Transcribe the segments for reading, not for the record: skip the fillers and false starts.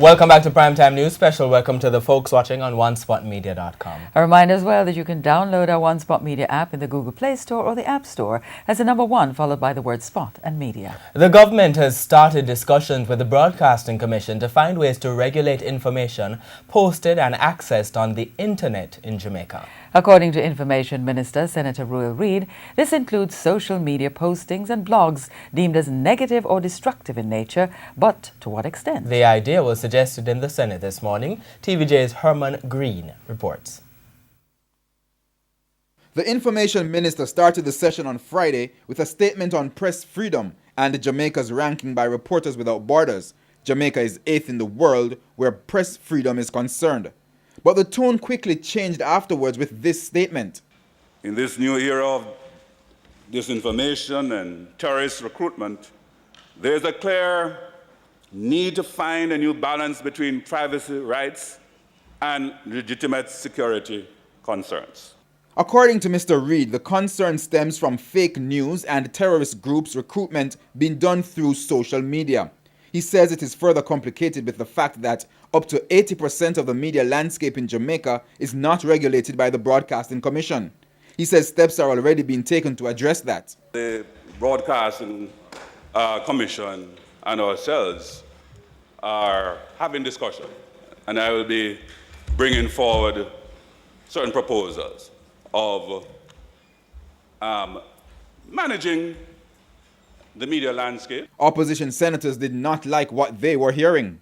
Welcome back to Primetime News Special. Welcome to the folks watching on OneSpotMedia.com. A reminder as well that you can download our One Spot Media app in the Google Play Store or the App Store as the number 1 followed by the word Spot and Media. The government has started discussions with the Broadcasting Commission to find ways to regulate information posted and accessed on the internet in Jamaica. According to Information Minister Senator Royal Reid, this includes social media postings and blogs deemed as negative or destructive in nature, but to what extent? The idea was suggested in the Senate this morning. TVJ's Herman Green reports. The Information Minister started the session on Friday with a statement on press freedom and Jamaica's ranking by Reporters Without Borders. Jamaica is 8th in the world where press freedom is concerned. But the tone quickly changed afterwards with this statement. In this new era of disinformation and terrorist recruitment, there is a clear need to find a new balance between privacy rights and legitimate security concerns. According to Mr. Reid, the concern stems from fake news and terrorist groups' recruitment being done through social media. He says it is further complicated with the fact that up to 80% of the media landscape in Jamaica is not regulated by the Broadcasting Commission. He says steps are already being taken to address that. The Broadcasting Commission and ourselves are having discussion, and I will be bringing forward certain proposals of managing the media landscape. Opposition senators did not like what they were hearing.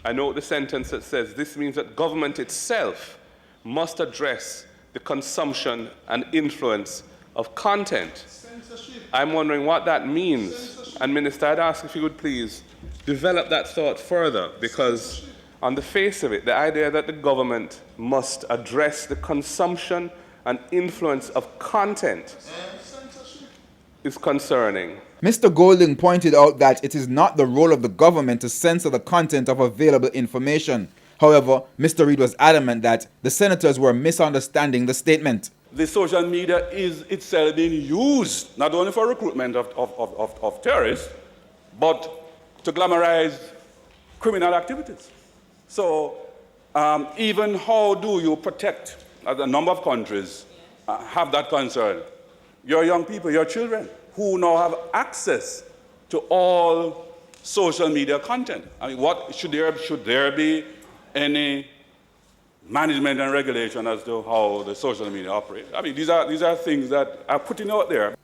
I note the sentence that says this means that government itself must address the consumption and influence of content. Censorship. I'm wondering what that means. Censorship. And Minister, I'd ask if you would please develop that thought further, because on the face of it, the idea that the government must address the consumption and influence of content is concerning. Mr. Golding pointed out that it is not the role of the government to censor the content of available information. However, Mr. Reid was adamant that the senators were misunderstanding the statement. The social media is itself being used not only for recruitment of terrorists, but to glamorize criminal activities. So even how do you protect, as a number of countries have that concern, your young people, your children, who now have access to all social media content? I mean, what should there be any management and regulation as to how the social media operate? I mean, these are things that are putting out there.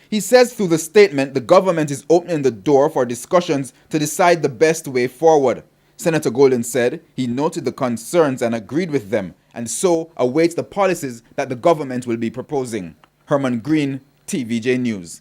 He says through the statement, the government is opening the door for discussions to decide the best way forward. Senator Golden said he noted the concerns and agreed with them, and so awaits the policies that the government will be proposing. Herman Green, TVJ News.